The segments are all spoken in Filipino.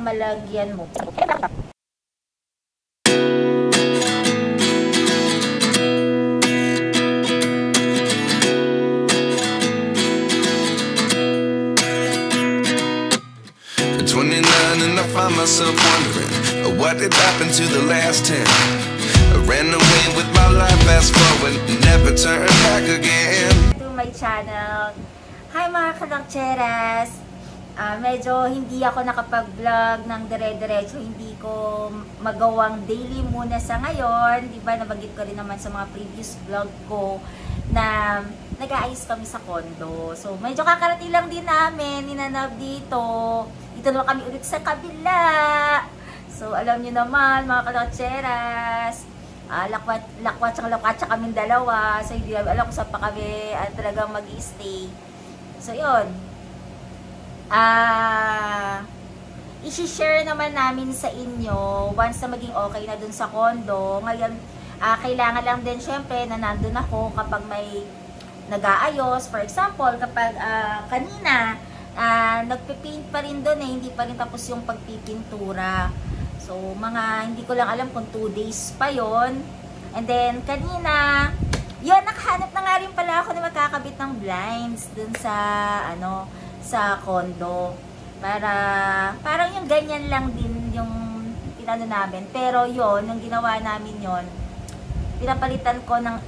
malagyan mo. At 29 and I find myself wondering what did happen to the last 10. I ran away with my life, fast forward, never turn back again. To my channel. Hi mga kalakcheras! Medyo hindi ako nakapag-vlog ng dire-diretso, hindi ko magawang daily muna sa ngayon. Diba, nabanggit ko rin naman sa mga previous vlog ko na nag-aayos kami sa condo. So, medyo kakarating lang din namin, ninanab dito. Dito naman kami ulit sa kabila. So, alam nyo naman, mga kalakcheras, lakwat kaming dalawa. So, hindi alam kung saan pa kami talagang mag-i-stay. So, yun. I-share naman namin sa inyo once na maging okay na dun sa condo. Ngayon, kailangan lang din syempre na nandun ako kapag may nag-aayos. For example, kapag kanina, nagpipaint pa rin dun hindi pa rin tapos yung pagpipintura. So, hindi ko lang alam kung 2 days pa yon. And then, kanina, yun, nakahanap na nga rin pala ako na makakabit ng blinds dun sa, sa condo. Parang yung ganyan lang din yung pinano namin. Pero yon, yung ginawa namin yon, pinapalitan ko ng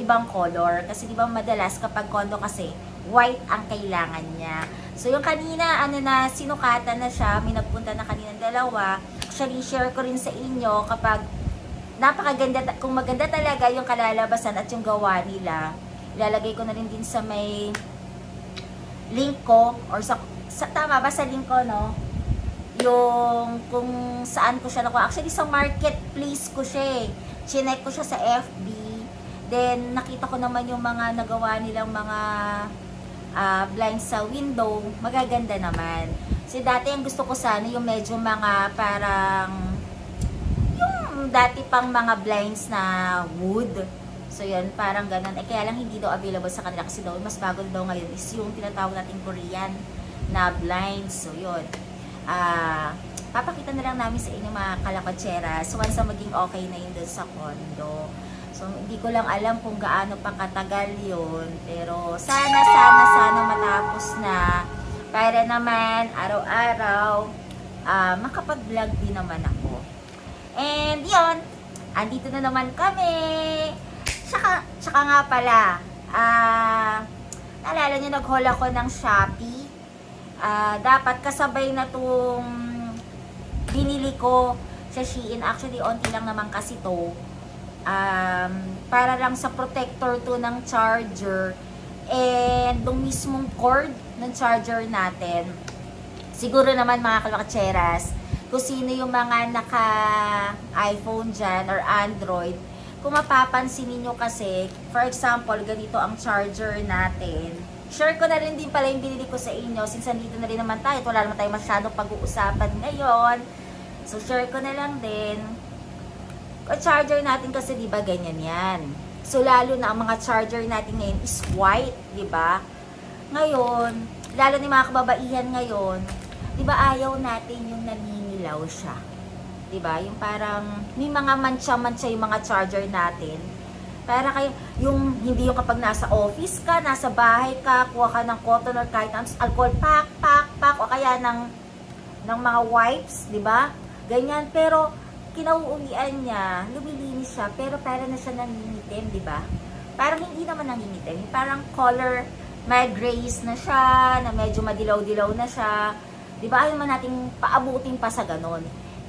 ibang color. Kasi di ba madalas kapag condo kasi, white ang kailangan niya. So yung kanina, sinukatan na siya, may nagpunta na kanina dalawa. Actually, share ko rin sa inyo kapag napakaganda, kung maganda talaga yung kalalabasan at yung gawa nila, ilalagay ko na rin din sa may link ko, or tama ba sa link ko, no? Yung kung saan ko siya nakuha. Actually, sa marketplace ko siya Chinek ko siya sa FB. Then, nakita ko naman yung mga nagawa nilang mga blinds sa window. Magaganda naman. So, dati yung gusto ko sana yung medyo mga parang yung dati pang mga blinds na wood. So, yun, parang ganun. Kaya lang hindi daw available sa kanila kasi daw, mas bago daw ngayon is yung tinatawag natin Korean na blinds. So, yun. Papakita na lang namin sa inyo mga kalakotseras. So, once na maging okay na yun doon sa condo. So, hindi ko lang alam kung gaano pa katagal yun. Pero, sana matapos na. Para naman, araw-araw, makapag-vlog din naman ako. And, yun. Andito na naman kami. Tsaka nga pala, naalala nyo, nag-haul ako ng Shopee. Dapat kasabay na itong binili ko sa Shein. Actually, onti lang naman kasi to. Para lang sa protector to ng charger. And yung mismong cord ng charger natin. Siguro naman mga kalakatseras, kung sino yung mga naka-iPhone dyan or Android, kung mapapansin niyo kasi, for example, ganito ang charger natin. Share ko na rin din pala yung binili ko sa inyo since nandito na rin naman tayo. Wala naman tayo masyadong pag-uusapan ngayon. So, share ko na lang din. Ang charger natin kasi, di ba, ganyan yan. So, lalo na ang mga charger natin ngayon is white, di ba? Ngayon, lalo na yung mga kababaihan ngayon, di ba, ayaw natin yung naninilaw siya. Diba? Yung parang may mga mancha-mancha yung mga charger natin. Para kayo, yung hindi yung kapag nasa office ka, nasa bahay ka, kuha ka ng cotton or kahit ng alcohol pack, o kaya ng mga wipes, diba? Ganyan. Pero, kinauuwian niya, lumilinis siya, pero para na siya nangingitim, diba? Parang hindi naman nangingitim. Parang color, may grays na siya, na medyo madilaw-dilaw na siya. Diba? Ayaw man nating paabutin pa sa ganon.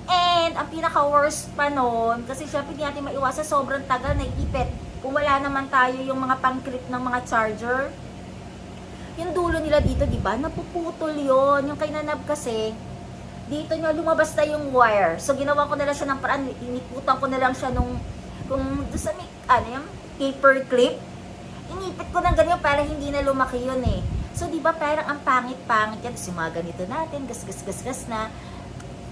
And, ang pinaka-worst pa nun, kasi syempre hindi natin maiwasan, sobrang tagal na ipit. Kung wala naman tayo yung mga pang-clip ng mga charger, yung dulo nila dito, diba? Napuputol yon. Yung kay Nanab kasi, dito nyo lumabas na yung wire. So, ginawa ko na lang siya ng paraan, iniputan ko na lang siya kung sa yung paper clip, inipit ko ng ganyan para hindi na lumaki yun eh. So, diba parang ang pangit-pangit yan. Tapos yung mga ganito natin, gas na.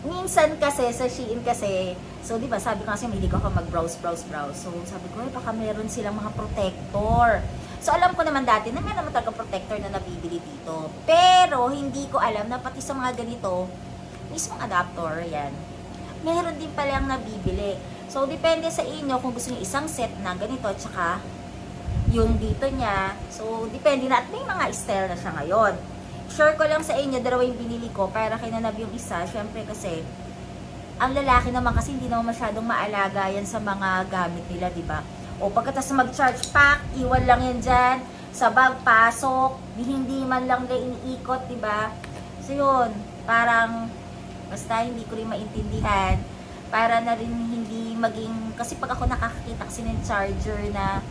Minsan kasi, sa Shein kasi, so diba sabi ko kasi mahilig ako mag-browse. So sabi ko, baka meron silang mga protector. So alam ko naman dati na may naman talaga protector na nabibili dito. Pero hindi ko alam na pati sa mga ganito, mismong adapter, yan. Meron din palang nabibili. So, depende sa inyo kung gusto niyo isang set na ganito, tsaka yung dito niya. So, depende na. At may mga style na siya ngayon. Share ko lang sa inyo, dalawa yung binili ko para kinanab yung isa. Syempre kasi, ang lalaki naman kasi hindi naman masyadong maalaga yan sa mga gamit nila, di ba? O pagkatapos mag-charge pack, iwan lang yan dyan. Sa bag, pasok. Hindi man lang na iniikot, di ba? So, yun. Parang, basta hindi ko rin maintindihan. Para na rin hindi maging, kasi pag ako nakakakita kasi ng charger na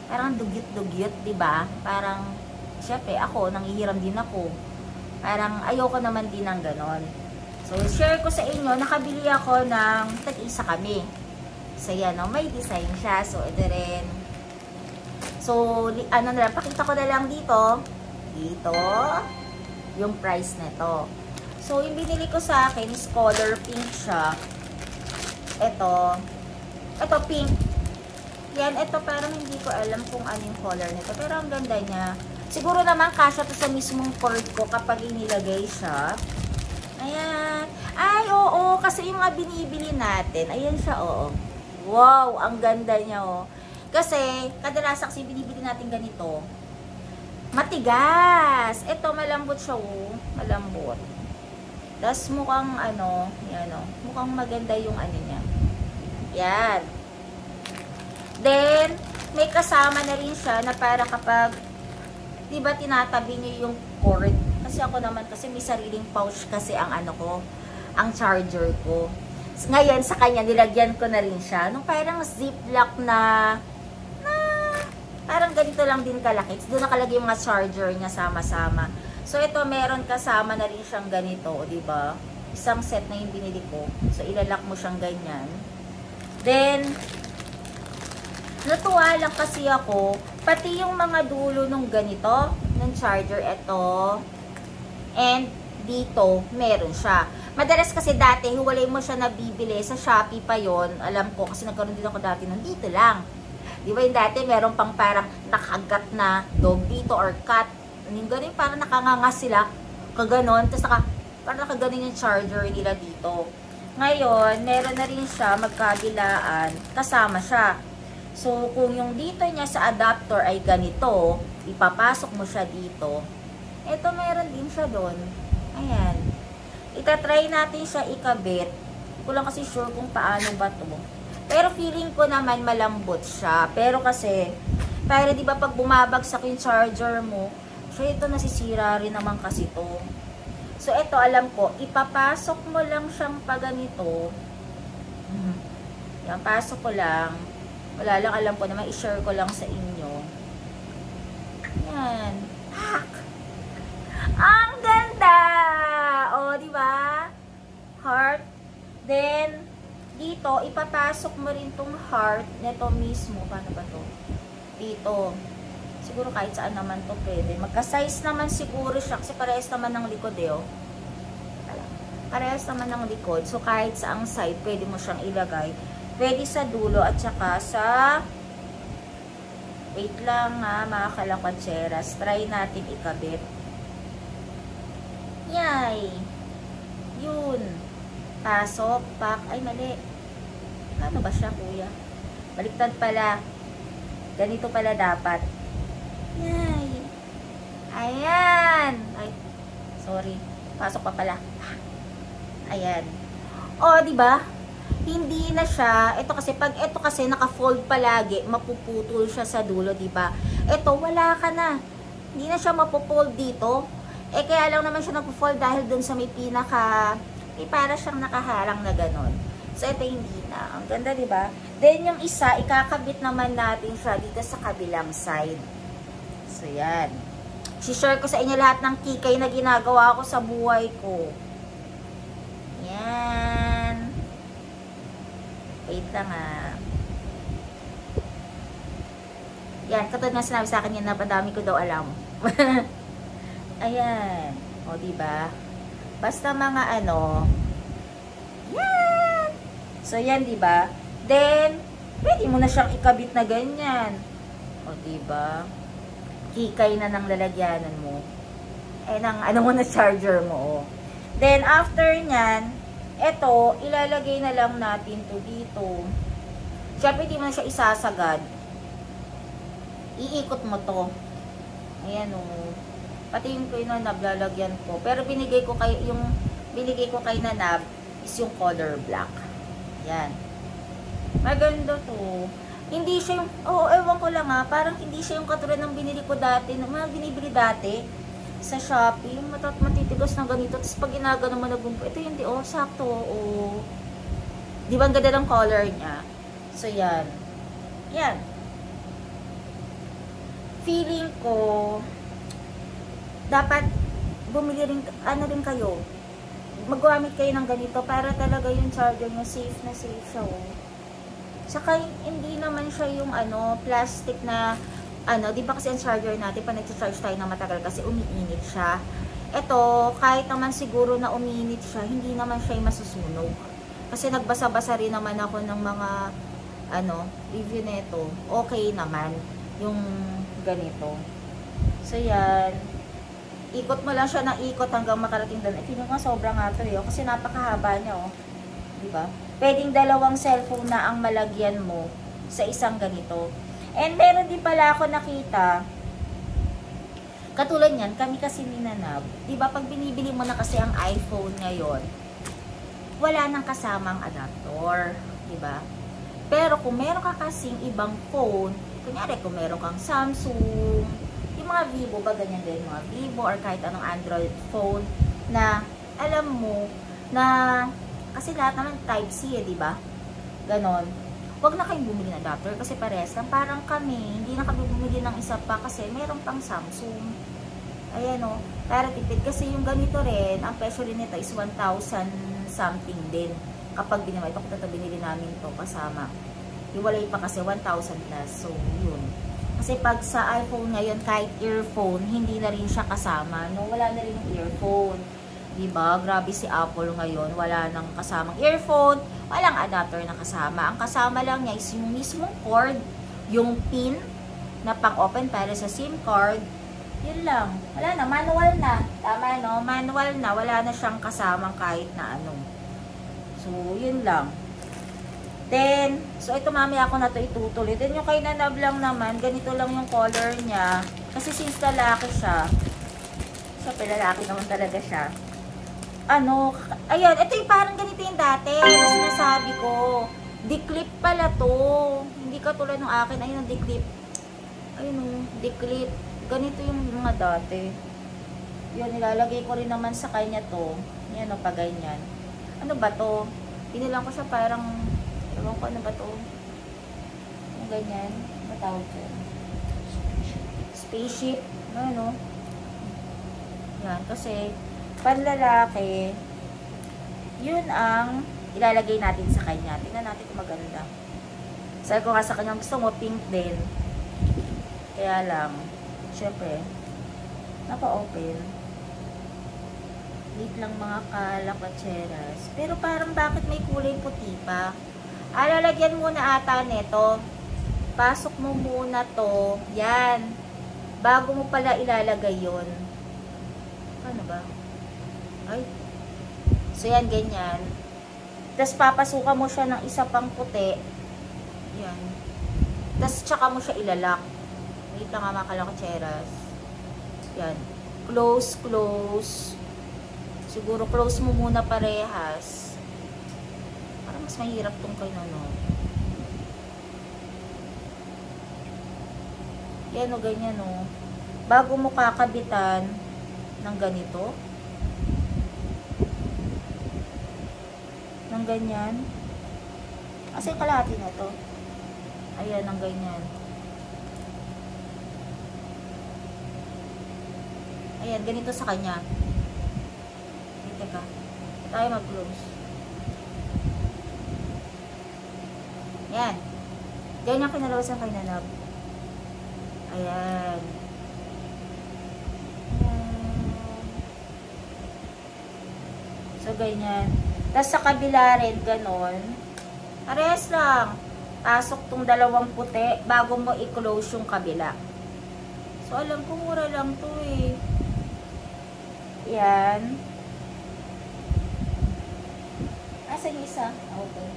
parang dugyot-dugyot, di ba? Parang, syempre, ako, nanghihiram din ako. Parang, ayoko naman din ng ganon. So, share ko sa inyo, nakabili ako ng tag-isa kami. So, yan, no? May design siya. So, ito rin. So, ano na lang, pakita ko na lang dito. Dito, yung price nito. So, yung binili ko sa akin is color pink siya. Ito pink. Yan, ito parang hindi ko alam kung ano yung color nito. Pero ang ganda niya. Siguro naman kasya to sa mismong cord ko kapag inilagay siya. Ayan. Ay, oo. Kasi yung mga binibili natin. Ayan siya, oo. Wow, ang ganda niya, oh. Kasi, kadalasan kasi binibili natin ganito. Matigas. Ito, malambot siya, oh. Malambot. Tapos mukhang, ano, yan, oh. Mukhang maganda yung ano niya. Yan. Then, may kasama na rin siya na para kapag, diba, tinatabi niyo yung cord. Kasi ako naman, kasi may sariling pouch kasi ang ano ko, ang charger ko. Ngayon, sa kanya, nilagyan ko na rin siya. Nung parang ziplock na parang ganito lang din kalaki. Doon nakalagay yung mga charger niya sama-sama. So, ito, meron kasama na rin siyang ganito, diba? Isang set na yung binili ko. So, ilalak mo siyang ganyan. Then, natuwa lang kasi ako, pati yung mga dulo nung ganito, ng charger, ito, and dito, meron siya. Madalas kasi dati, huwalay mo siya nabibili, sa Shopee pa yon. Alam ko, kasi nagkaroon din ako dati nun, dito lang. Di ba yung dati, meron pang parang nakagat na dog dito or cat. Yung ganun, parang nakangangas sila, kaganon, tapos parang nakaganon yung charger nila dito. Ngayon, meron na rin siya magkabilaan, kasama siya. So, kung yung dito niya sa adapter ay ganito, ipapasok mo siya dito. Ito, meron din siya doon. Ayan. Itatry natin siya ikabit. Hindi ko lang kasi sure kung paano ba to. Pero feeling ko naman malambot siya. Pero kasi, para di ba pag bumabagsak yung charger mo, so ito nasisira rin naman kasi to. So, ito, alam ko, ipapasok mo lang siyang paganito. Yan, pasok ko lang. Wala lang, alam ko naman, i-share ko lang sa inyo. Yan. Hack! Ang ganda! O, di ba? Heart. Then, dito, ipapasok mo rin tong heart nito mismo. Paano ba to? Dito. Siguro kahit saan naman to pwede. Magka-size naman siguro siya kasi parehas naman ng likod eh, oh. Parehas naman ng likod. So, kahit saang side, pwede mo siyang ilagay. Pwede sa dulo at saka sa... Wait lang ha, mga kalakatseras. Try natin ikabit. Yay! Yun. Pasok, pak. Ay, mali. Paano ba siya, kuya? Baliktad pala. Ganito pala dapat. Yay! Ayan! Ay, sorry. Pasok pa pala. Ayan. O, diba? Hindi na siya. Ito kasi, pag ito kasi naka-fold palagi, mapuputol siya sa dulo, diba? Ito, wala ka na. Hindi na siya mapufold dito. Eh, kaya lang naman siya napufold dahil dun sa may pinaka, may para siyang nakaharang na ganon. So, ito hindi na. Ang ganda, diba? Then, yung isa, ikakabit naman natin siya dito sa kabilang side. So, yan. Si-share ko sa inyo lahat ng kikay na ginagawa ko sa buhay ko. Yan. Wait lang ah. Yan, katulad nga sinabi sa akin yan, napadami ko daw alam. Ayan. O, diba? Basta mga ano. Yan. So, yan, diba? Then, pwede mo na siyang ikabit na ganyan. O, diba? Kikay na ng lalagyanan mo. Eh, ng ano mo na charger mo, o. Then, after nyan, eto, ilalagay na lang natin to dito. Siyempre, hindi mo na siya isasagad. Iikot mo to. Ayan o. Pati yung kay Nanab, lalagyan ko. Pero binigay ko kay Nanab is yung color black. Ayan. Maganda to. Hindi siya yung, ewan ko lang parang hindi siya yung katulad ng binili ko dati, mga binibili dati sa Shopee, yung matitigas na ganito, tapos pag ginagano mo nagumpo, ito yung sakto, di ba ang ganda ng color niya? So, yan. Yan. Feeling ko, dapat bumili rin, rin kayo, maggamit kayo ng ganito para talaga yung charger niya safe na safe siya, Saka, hindi naman siya yung plastic na, di ba kasi ang charger natin, pag nag-charge tayo na matagal kasi umiinit siya. Ito, kahit naman siguro na umiinit siya, hindi naman siya yung masusunog. Kasi nagbasa-basa rin naman ako ng mga, review nito. Okay naman, yung ganito. So, yan. Ikot mo lang siya ng ikot hanggang makarating doon. Feeling ko sobra nga ito kasi napakahaba niya, di ba? Pwedeng dalawang cellphone na ang malagyan mo sa isang ganito. And meron din pala ako nakita, katulad yan, kami kasi ni Nanab, di ba pag binibili mo na kasi ang iPhone ngayon, wala nang kasamang adapter, di ba? Pero kung meron ka kasing ibang phone, kunyari kung meron kang Samsung, yung mga Vivo ba, ganyan din, mga Vivo or kahit anong Android phone, na alam mo na kasi lahat naman Type-C di ba? Ganon. Huwag na kayong bumili ng adapter kasi parehas lang. Parang kami, hindi na kami bumili ng isa pa kasi meron pang Samsung. Ayan para tipid. Kasi yung ganito rin, ang presyo rin nito is 1,000 something din. Kapag binili, ito binili namin to kasama. Iwalay pa kasi 1,000 plus. So, yun. Kasi pag sa iPhone ngayon, kahit earphone, hindi na rin siya kasama. Wala na rin yung earphone. Diba? Grabe si Apple ngayon. Wala nang kasamang earphone. Walang adapter na kasama. Ang kasama lang niya is yung mismong cord, yung pin na pang-open para sa SIM card. Yun lang. Wala na. Manual na. Tama, Manual na. Wala na siyang kasamang kahit na So, yun lang. Then, so ito mamaya ako na ito itutuloy. Then, yung kay Nanab lang naman, ganito lang yung color niya. Kasi since lalaki siya, lalaki naman talaga siya. Ayan, ito yung parang ganito yung dati na sinasabi ko. Declip pala to. Hindi katulad ng akin. Ayun, declip. Ayun, declip. Ganito yung mga dati. Yun, nilalagay ko rin naman sa kanya to. Yan pa ganyan. Ano ba to? Pinilang ko siya parang, ewan ko ano ba to? Yung ganyan. Matawag ko. Spaceship. Yan, kasi panlalaki, yun ang ilalagay natin sa kanya. Tingnan natin kung maganda. Sabi ko nga sa kanya, gusto mo pink din. Kaya lang, syempre, naka-open. Wait lang mga kalakatseras. Pero parang bakit may kulay puti pa? Lalagyan muna ata nito. Pasok mo muna to. Yan. Bago mo pala ilalagay yun. Ano ba? Ay. So, yan, ganyan. Tapos, papasukan mo siya ng isa pang puti. Yan. Tapos, tsaka mo siya ilalak. Wait lang nga mga kalakatseras. Yan. Close, close. Siguro, close mo muna parehas. Parang mas mahirap tong kay Yan ganyan Bago mo kakabitan ng ganito. Ng ganyan. Kasi kalahati na to. Ayan, ng ganyan. Ayan, ganito sa kanya. Ay, teka. Tayo mag-close. Ayan. Ganyan kinalawasan kay Nanab. Ayan. So, ganyan. Tapos sa kabila rin, ganon. Parehas lang. Pasok tong dalawang puti bago mo i-close yung kabila. So, alam ko, mura lang to eh. Yan. Asan yung isa? Okay.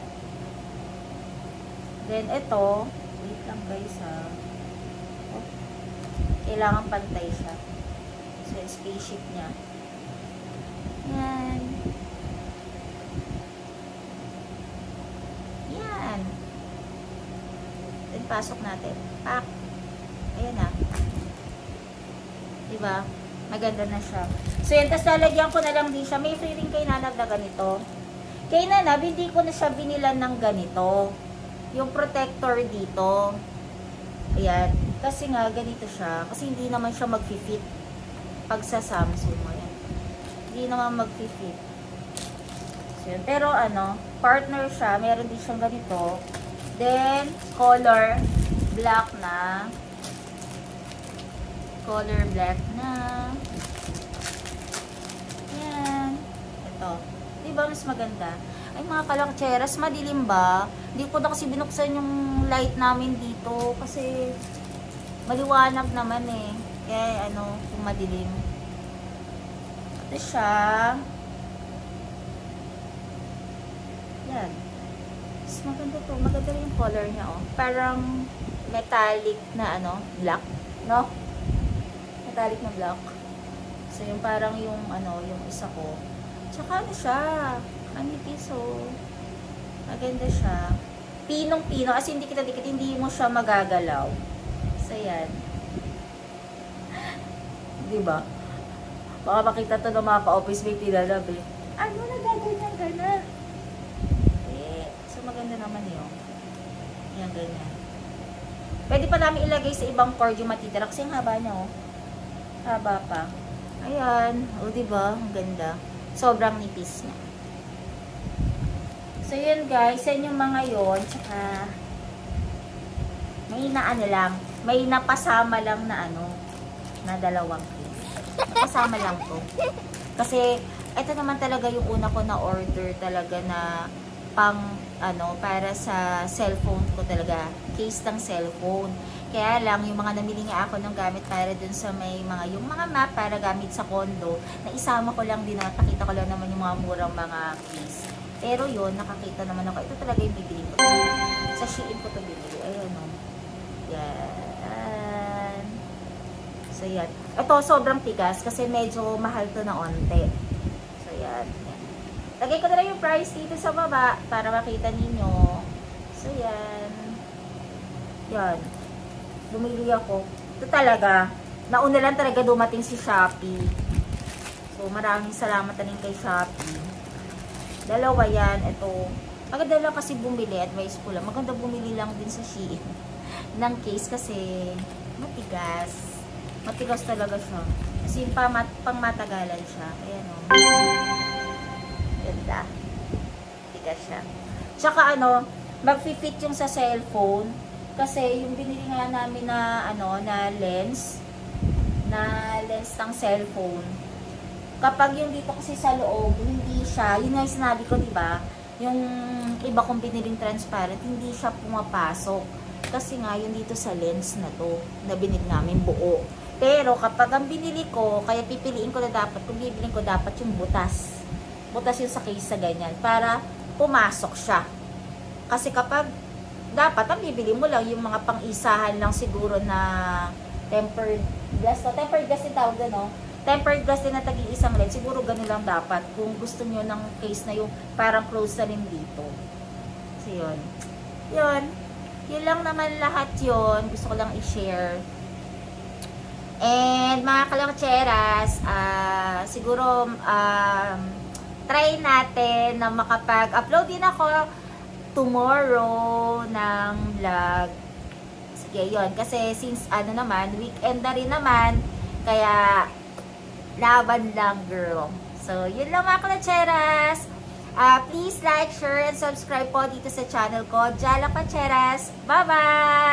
Then, ito. Wait lang guys ha. Oh, kailangan pantay siya. So, yung spaceship niya. Yan. Yan. Then, pasok natin. Pak. Ayan na. Diba? Maganda na siya. So, yan. Tapos, lalagyan ko na lang din siya. May free rin kay Nanab na ganito. Kay Nanab, hindi ko na siya binilan ng ganito. Yung protector dito. Ayan. Kasi nga, ganito siya. Kasi hindi naman siya mag-fit pag sa Samsung mo. Ayan. Hindi naman mag-fit. So, yun. Pero, ano, partner siya. Meron din siyang ganito. Then, color black na. Color black na. Ayan. Ito. Diba mas maganda? Ay, mga kalangcheras, madilim ba? Hindi ko na kasi binuksan yung light namin dito. Kasi, maliwanag naman eh. Kaya, ano, kung madilim. Ito siya. Yan. Mas maganda to. Maganda rin yung color niya, oh. Parang metallic na, ano, black. No? Metallic na black. So, yung parang yung, ano, yung isa ko. Tsaka, ano siya? Manipis, oh. Maganda siya. Pinong-pino. As hindi kita dikit, hindi mo siya magagalaw. So, yan. Diba? Baka makita to ng mga ka-office may pinalab eh. Ano na gaganyan ka na? Eh, so maganda naman yun. Yan, ganyan. Pwede pa namin ilagay sa ibang cord yung matitira. Kasi ang haba niya, oh. Haba pa. Ayan. O, diba? Ang ganda. Sobrang nipis niya. So, yun guys. Yan yung mga yun. Tsaka, may na ano lang. May napasama lang na ano, na dalawang case. Napasama lang to. Kasi, ito naman talaga yung una ko na order talaga na pang, ano, para sa cellphone ko talaga. Case ng cellphone. Kaya lang, yung mga namili nga ako ng gamit para dun sa may mga, yung mga map para gamit sa condo, na isama ko lang din, nakita ko lang naman yung mga murang mga case. Pero yun, nakakita naman ako. Ito talaga yung bibili ko. Sa Shein ko ito bibili. Ayan o. Yan. So yan. Ito sobrang tigas kasi medyo mahal to na onte. So yan. Yan. Lagay ko na lang yung price dito sa baba para makita ninyo. So yan. Yan. Bumili ako. Ito talaga. Nauna lang talaga dumating si Shopee. So maraming salamat na rin kay Shopee. Dalawa yan. Ito. Maganda lang kasi bumili. Advice ko lang. Maganda bumili lang din sa Shein. Ng case kasi matigas. Matigas talaga siya. Kasi pang matagalan siya. Ayan o. Ganda. Matigas siya. Tsaka ano, mag-fit yung sa cellphone. Kasi yung binili nga namin na ano, na lens ng cellphone. Kapag yung dito kasi sa loob, hindi siya, yun nga yung sinabi ko, diba? Yung iba kong biniling transparent, hindi siya pumapasok. Kasi nga, yun dito sa lens na to, na binili namin buo. Pero kapag ang binili ko, kaya pipiliin ko na dapat, kung bibilin ko dapat yung butas. Butas yung sa case sa ganyan, para pumasok siya. Kasi kapag, dapat ang bibili mo lang yung mga pang-isahan lang siguro na tempered glass. No? Tempered glass yung tawag no? Tempered glass din na tagi-isang lens. Siguro ganun lang dapat. Kung gusto nyo ng case na yung parang close na rin dito. So, yun. Yun. Yun lang naman lahat yun. Gusto ko lang i-share. And, mga kalangcheras, siguro, try natin na makapag-upload din ako tomorrow ng vlog. Sige, yun. Kasi, since, ano naman, weekend na rin naman, kaya, laban lang, girl. So, yun lang mga kalangcheras. Please like, share, and subscribe po dito sa channel ko, Jala Pancheras. Bye-bye!